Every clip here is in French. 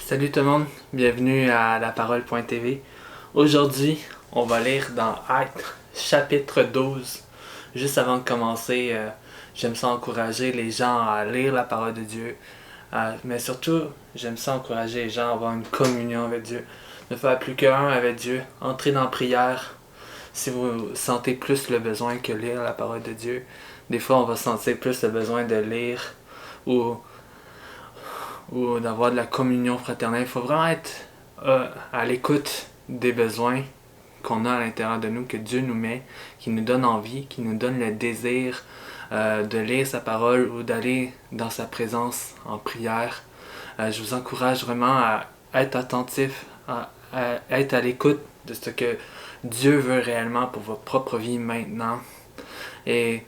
Salut tout le monde, bienvenue à laparole.tv. Aujourd'hui, on va lire dans Actes chapitre 12. Juste avant de commencer, j'aime ça encourager les gens à lire la parole de Dieu. Mais surtout, j'aime ça encourager les gens à avoir une communion avec Dieu. Ne faire plus qu'un avec Dieu, entrer dans la prière. Si vous sentez plus le besoin que lire la parole de Dieu, des fois on va sentir plus le besoin de lire ou d'avoir de la communion fraternelle. Il faut vraiment être à l'écoute des besoins qu'on a à l'intérieur de nous, que Dieu nous met, qui nous donne envie, qui nous donne le désir de lire sa parole ou d'aller dans sa présence en prière. Je vous encourage vraiment à être attentif, à être à l'écoute de ce que Dieu veut réellement pour votre propre vie maintenant. Et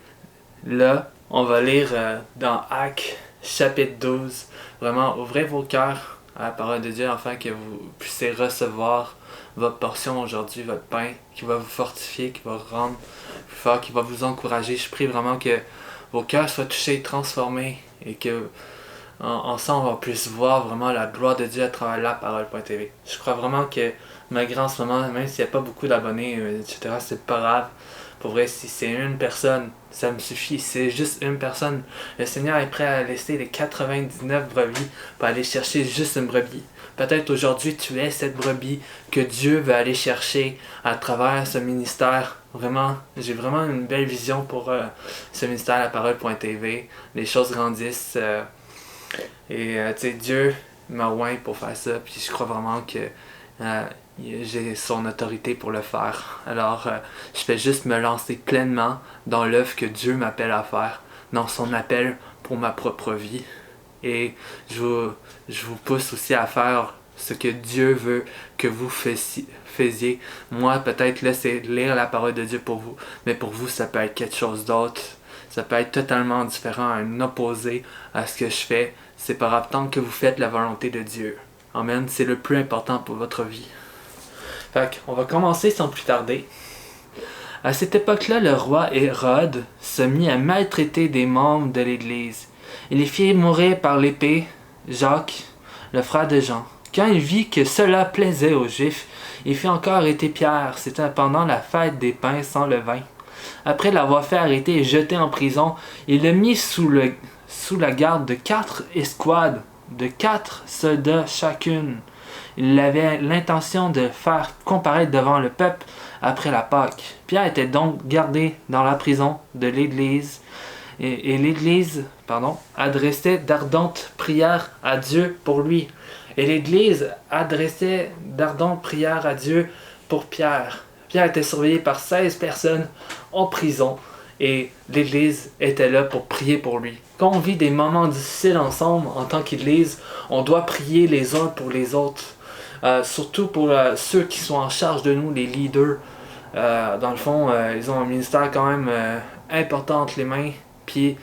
là, on va lire dans Actes chapitre 12. Vraiment, ouvrez vos cœurs à la parole de Dieu afin que vous puissiez recevoir votre portion aujourd'hui, votre pain, qui va vous fortifier, qui va vous rendre plus fort, qui va vous encourager. Je prie vraiment que vos cœurs soient touchés, transformés et que ensemble on puisse voir vraiment la gloire de Dieu à travers la parole.tv. Je crois vraiment que malgré en ce moment, même s'il n'y a pas beaucoup d'abonnés, etc., c'est pas grave. Pour vrai, si c'est une personne, ça me suffit. Si c'est juste une personne, le Seigneur est prêt à laisser les 99 brebis pour aller chercher juste une brebis. Peut-être aujourd'hui, tu es cette brebis que Dieu veut aller chercher à travers ce ministère. Vraiment, j'ai vraiment une belle vision pour ce ministère, la parole.tv. Les choses grandissent. Tu sais, Dieu m'a oint pour faire ça. Puis je crois vraiment que j'ai son autorité pour le faire. Alors, je vais juste me lancer pleinement dans l'œuvre que Dieu m'appelle à faire, dans son appel pour ma propre vie. Et je vous pousse aussi à faire ce que Dieu veut que vous faisiez. Moi, peut-être là, c'est lire la parole de Dieu pour vous, mais pour vous, ça peut être quelque chose d'autre. Ça peut être totalement différent, un opposé à ce que je fais. C'est pas grave tant que vous faites la volonté de Dieu. Amen. C'est le plus important pour votre vie. Fait qu'on va commencer sans plus tarder. À cette époque-là, le roi Hérode se mit à maltraiter des membres de l'Église. Il les fit mourir par l'épée, Jacques, le frère de Jean. Quand il vit que cela plaisait aux Juifs, il fit encore arrêter Pierre. C'était pendant la fête des pains sans levain. Après l'avoir fait arrêter et jeter en prison, il le mit sous la garde de 4 escouades, de 4 soldats chacune. Il avait l'intention de faire comparaître devant le peuple après la Pâque. Pierre était donc gardé dans la prison de l'Église et l'Église adressait d'ardentes prières à Dieu pour lui. Et l'Église adressait d'ardentes prières à Dieu pour Pierre. Pierre était surveillé par 16 personnes en prison et l'Église était là pour prier pour lui. Quand on vit des moments difficiles ensemble en tant qu'Église, on doit prier les uns pour les autres. Surtout pour ceux qui sont en charge de nous, les leaders. Dans le fond, ils ont un ministère quand même important entre les mains. Puis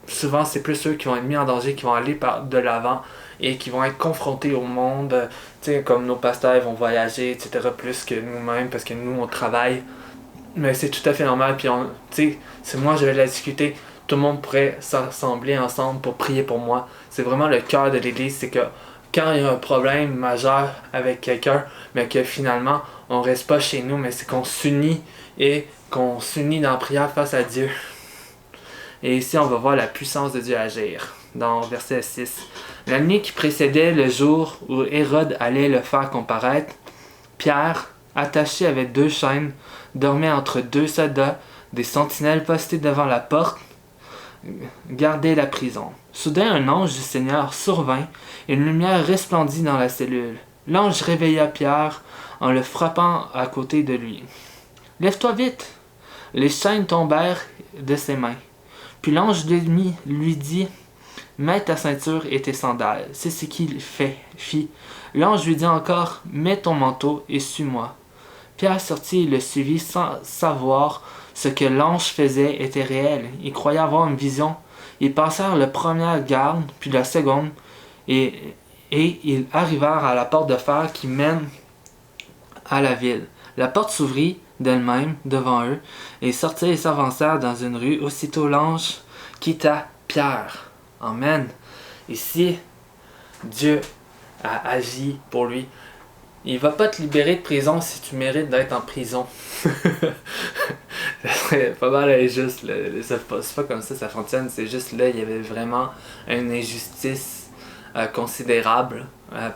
souvent, c'est plus ceux qui vont être mis en danger, qui vont aller de l'avant et qui vont être confrontés au monde. Comme nos pasteurs vont voyager, etc. plus que nous-mêmes parce que nous, on travaille. Mais c'est tout à fait normal. Puis si moi j'avais de la difficulté, tout le monde pourrait s'assembler ensemble pour prier pour moi. C'est vraiment le cœur de l'Église, c'est que quand il y a un problème majeur avec quelqu'un, mais que finalement, on ne reste pas chez nous, mais c'est qu'on s'unit et qu'on s'unit dans la prière face à Dieu. Et ici, on va voir la puissance de Dieu agir. Dans verset 6. L'année qui précédait le jour où Hérode allait le faire comparaître, Pierre, attaché avec 2 chaînes, dormait entre 2 soldats, des sentinelles postées devant la porte, gardaient la prison. Soudain, un ange du Seigneur survint et une lumière resplendit dans la cellule. L'ange réveilla Pierre en le frappant à côté de lui. « Lève-toi vite !» Les chaînes tombèrent de ses mains. Puis l'ange lui dit « Mets ta ceinture et tes sandales. » C'est ce qu'il fit. L'ange lui dit encore « Mets ton manteau et suis-moi. » Pierre sortit et le suivit sans savoir ce que l'ange faisait était réel. Il croyait avoir une vision. Ils passèrent la première garde, puis la seconde, et ils arrivèrent à la porte de fer qui mène à la ville. La porte s'ouvrit d'elle-même devant eux, et ils sortirent et s'avancèrent dans une rue. Aussitôt l'ange quitta Pierre. Amen. Ici, Dieu agit pour lui. Il va pas te libérer de prison si tu mérites d'être en prison. Ça serait pas mal injuste. C'est pas comme ça fonctionne. C'est juste là, il y avait vraiment une injustice considérable.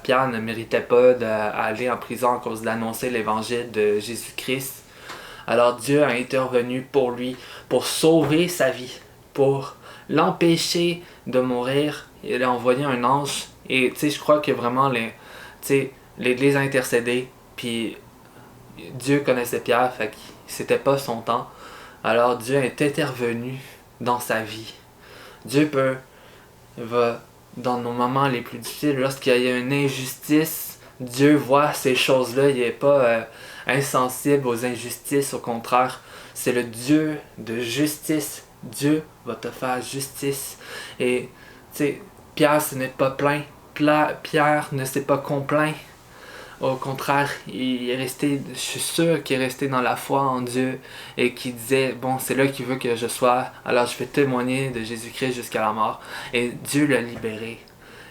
Pierre ne méritait pas d'aller en prison à cause d'annoncer l'évangile de Jésus-Christ. Alors Dieu a intervenu pour lui, pour sauver sa vie, pour l'empêcher de mourir. Il a envoyé un ange. Et tu sais, je crois que vraiment l'Église a intercédé, puis Dieu connaissait Pierre, fait que c'était pas son temps. Alors Dieu est intervenu dans sa vie. Dieu va dans nos moments les plus difficiles, lorsqu'il y a une injustice, Dieu voit ces choses-là, il n'est pas insensible aux injustices, au contraire, c'est le Dieu de justice. Dieu va te faire justice. Et tu sais, Pierre ce n'est pas plaint. Pierre ne s'est pas complaint. Au contraire, il est resté, je suis sûr qu'il est resté dans la foi en Dieu et qu'il disait, bon, c'est là qu'il veut que je sois, alors je vais témoigner de Jésus-Christ jusqu'à la mort. Et Dieu l'a libéré.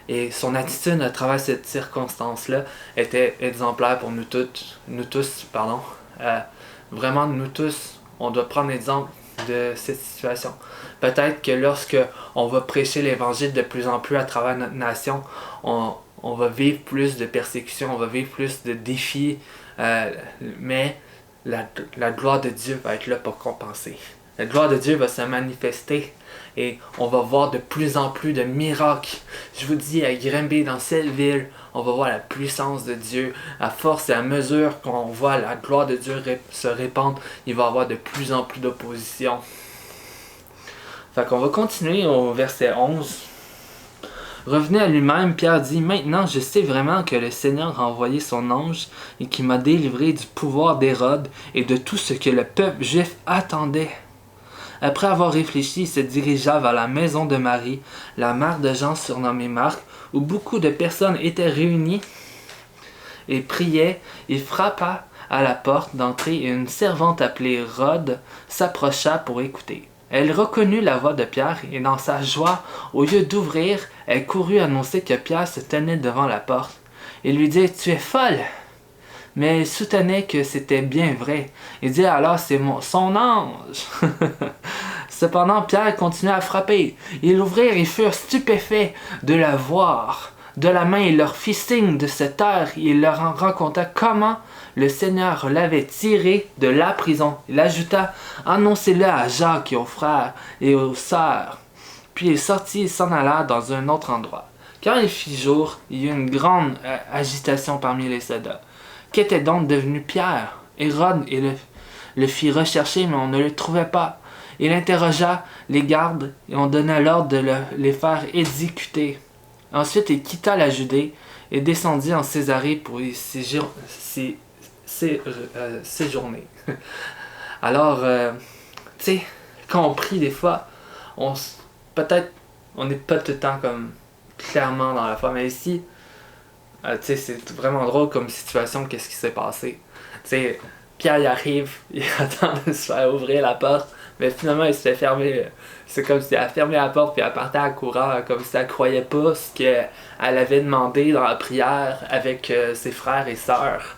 Et son attitude à travers cette circonstance-là était exemplaire pour nous tous. Vraiment, nous tous, on doit prendre exemple de cette situation. Peut-être que lorsque on va prêcher l'Évangile de plus en plus à travers notre nation, on va vivre plus de persécutions, on va vivre plus de défis, mais la gloire de Dieu va être là pour compenser. La gloire de Dieu va se manifester et on va voir de plus en plus de miracles. Je vous dis, à Grimby, dans cette ville, on va voir la puissance de Dieu. À force et à mesure qu'on voit la gloire de Dieu se répandre, il va y avoir de plus en plus d'opposition. Fait qu'on va continuer au verset 11. Revenu à lui-même, Pierre dit, « Maintenant je sais vraiment que le Seigneur a envoyé son ange et qu'il m'a délivré du pouvoir d'Hérode et de tout ce que le peuple juif attendait. » Après avoir réfléchi, il se dirigea vers la maison de Marie, la mère de Jean surnommé Marc, où beaucoup de personnes étaient réunies et priaient. Il frappa à la porte d'entrée et une servante appelée Rhode s'approcha pour écouter. Elle reconnut la voix de Pierre et dans sa joie, au lieu d'ouvrir, elle courut annoncer que Pierre se tenait devant la porte. Il lui dit « Tu es folle !» Mais elle soutenait que c'était bien vrai. Il dit alors c'est son ange. Cependant, Pierre continua à frapper. Ils ouvrirent et furent stupéfaits de la voir. De la main, il leur fit signe de se taire et il leur en raconta comment le Seigneur l'avait tiré de la prison. Il ajouta, annoncez-le à Jacques et aux frères et aux sœurs. Puis il sortit et s'en alla dans un autre endroit. Quand il fit jour, il y eut une grande agitation parmi les soldats. Qu'était donc devenu Pierre? Hérode le fit rechercher, mais on ne le trouvait pas. Il interrogea les gardes et on donna l'ordre de les faire exécuter. Ensuite, il quitta la Judée et descendit en Césarée pour y séjourner. Alors, tu sais, quand on prie des fois, peut-être on n'est pas tout le temps comme clairement dans la foi, mais ici, tu sais, c'est vraiment drôle comme situation, qu'est-ce qui s'est passé. Tu sais, Pierre y arrive, il attend de se faire ouvrir la porte, mais finalement il se fait fermer. C'est comme si elle a fermé la porte puis elle partait en courant, comme si elle croyait pas ce qu'elle avait demandé dans la prière avec ses frères et sœurs.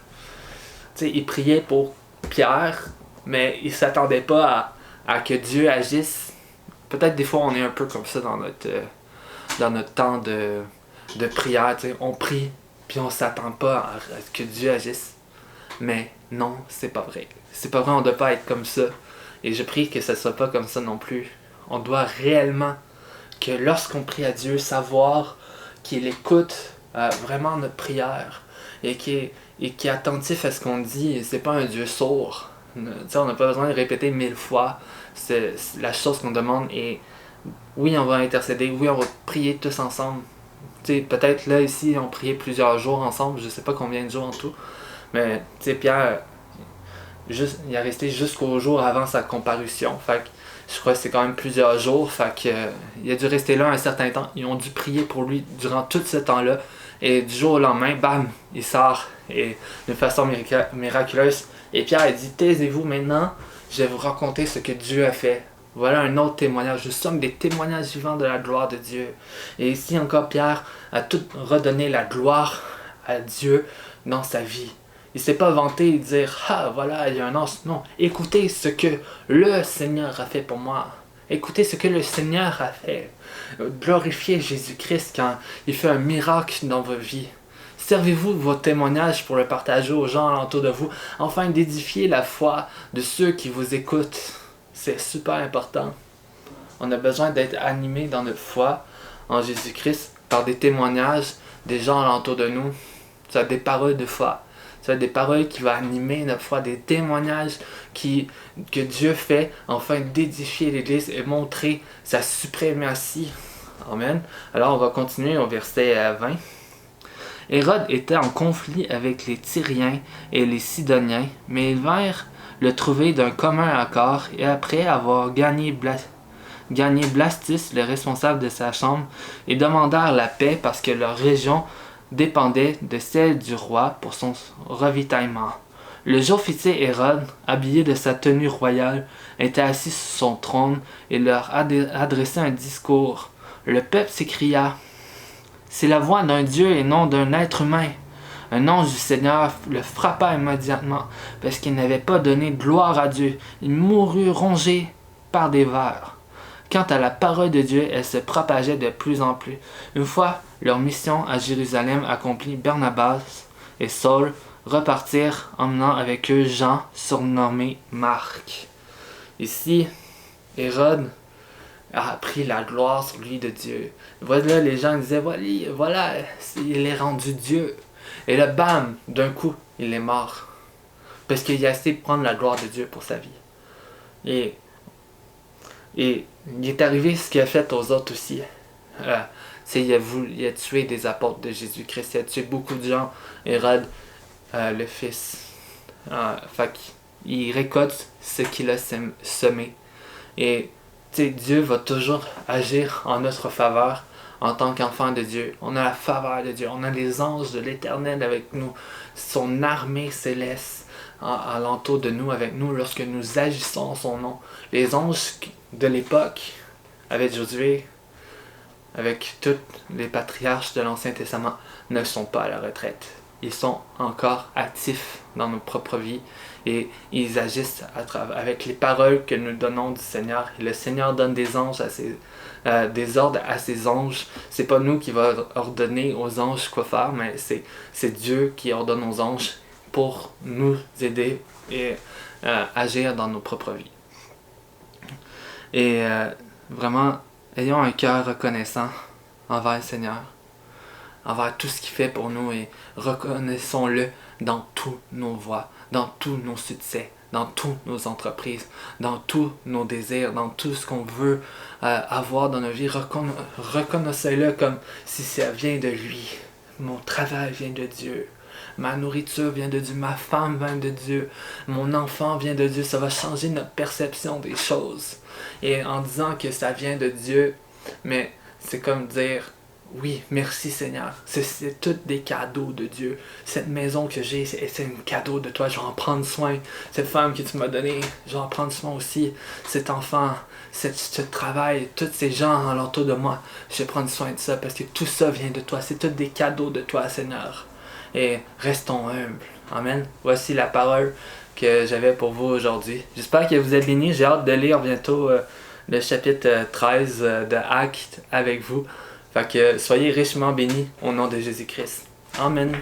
Tu sais, il priait pour Pierre, mais il s'attendait pas à que Dieu agisse. Peut-être des fois on est un peu comme ça dans notre temps de prière, tu sais, on prie puis on s'attend pas à ce que Dieu agisse. Mais non, c'est pas vrai. C'est pas vrai, on doit pas être comme ça. Et je prie que ça soit pas comme ça non plus. On doit réellement, que lorsqu'on prie à Dieu, savoir qu'il écoute vraiment notre prière et qu'il est attentif à ce qu'on dit. C'est pas un Dieu sourd. On n'a pas besoin de répéter 1000 fois. C'est la chose qu'on demande. Et oui, on va intercéder. Oui, on va prier tous ensemble. Peut-être là, ici, on priait plusieurs jours ensemble. Je sais pas combien de jours en tout. Mais, tu sais, Pierre, il est resté jusqu'au jour avant sa comparution. Fait que je crois que c'est quand même plusieurs jours. Fait que, il a dû rester là un certain temps. Ils ont dû prier pour lui durant tout ce temps-là. Et du jour au lendemain, bam, il sort. Et de façon miraculeuse. Et Pierre a dit, taisez-vous maintenant. Je vais vous raconter ce que Dieu a fait. Voilà un autre témoignage. Nous sommes des témoignages vivants de la gloire de Dieu. Et ici encore, Pierre a tout redonné la gloire à Dieu dans sa vie. Il ne s'est pas vanté et dire « Ah, voilà, il y a un ange. » Non, écoutez ce que le Seigneur a fait pour moi. Écoutez ce que le Seigneur a fait. Glorifiez Jésus-Christ quand il fait un miracle dans vos vies. Servez-vous de vos témoignages pour le partager aux gens alentour de vous, afin d'édifier la foi de ceux qui vous écoutent. C'est super important. On a besoin d'être animés dans notre foi en Jésus-Christ par des témoignages des gens alentour de nous. Ça a des paroles de foi. Ça a des paroles qui vont animer notre foi, des témoignages que Dieu fait afin d'édifier l'Église et montrer sa suprématie. Amen. Alors on va continuer au verset 20. Hérode était en conflit avec les Tyriens et les Sidoniens, mais ils vinrent le trouver d'un commun accord, et après avoir gagné Blastus, le responsable de sa chambre, ils demandèrent la paix parce que leur région dépendait de celle du roi pour son ravitaillement. Le jeune-officier Hérode, habillé de sa tenue royale, était assis sur son trône et leur adressait un discours. Le peuple s'écria « C'est la voix d'un Dieu et non d'un être humain !» Un ange du Seigneur le frappa immédiatement, parce qu'il n'avait pas donné gloire à Dieu. Il mourut rongé par des vers. Quant à la parole de Dieu, elle se propageait de plus en plus. Une fois leur mission à Jérusalem accomplie, Barnabas et Saul repartirent, emmenant avec eux Jean, surnommé Marc. Ici, Hérode a pris la gloire sur lui de Dieu. Voilà, les gens disaient, voilà, il est rendu Dieu. Et là, bam, d'un coup, il est mort. Parce qu'il a essayé de prendre la gloire de Dieu pour sa vie. Et il est arrivé ce qu'il a fait aux autres aussi. Il a tué des apôtres de Jésus-Christ. Il a tué beaucoup de gens. Hérode, le fils. Il récolte ce qu'il a semé. Et Dieu va toujours agir en notre faveur. En tant qu'enfant de Dieu, on a la faveur de Dieu, on a les anges de l'Éternel avec nous, son armée céleste alentour de nous, avec nous, lorsque nous agissons en son nom. Les anges de l'époque, avec Josué, avec tous les patriarches de l'Ancien Testament, ne sont pas à la retraite. Ils sont encore actifs dans nos propres vies et ils agissent avec les paroles que nous donnons du Seigneur. Et le Seigneur donne des anges des ordres à ses anges. C'est pas nous qui va ordonner aux anges quoi faire, mais c'est Dieu qui ordonne aux anges pour nous aider et agir dans nos propres vies. Et vraiment, ayons un cœur reconnaissant envers le Seigneur, envers tout ce qu'il fait pour nous, et reconnaissons-le dans toutes nos voies, dans tous nos succès, dans toutes nos entreprises, dans tous nos désirs, dans tout ce qu'on veut avoir dans nos vies. Reconnaissez-le comme si ça vient de lui. Mon travail vient de Dieu. Ma nourriture vient de Dieu. Ma femme vient de Dieu. Mon enfant vient de Dieu. Ça va changer notre perception des choses. Et en disant que ça vient de Dieu, mais c'est comme dire: oui, merci Seigneur. C'est tous des cadeaux de Dieu. Cette maison que j'ai, c'est un cadeau de toi. Je vais en prendre soin. Cette femme que tu m'as donnée, je vais en prendre soin aussi. Cet enfant, ce travail, tous ces gens alentour de moi, je vais prendre soin de ça parce que tout ça vient de toi. C'est tous des cadeaux de toi, Seigneur. Et restons humbles. Amen. Voici la parole que j'avais pour vous aujourd'hui. J'espère que vous êtes bénis. J'ai hâte de lire bientôt le chapitre 13 de Actes avec vous. Fait que soyez richement bénis au nom de Jésus-Christ. Amen.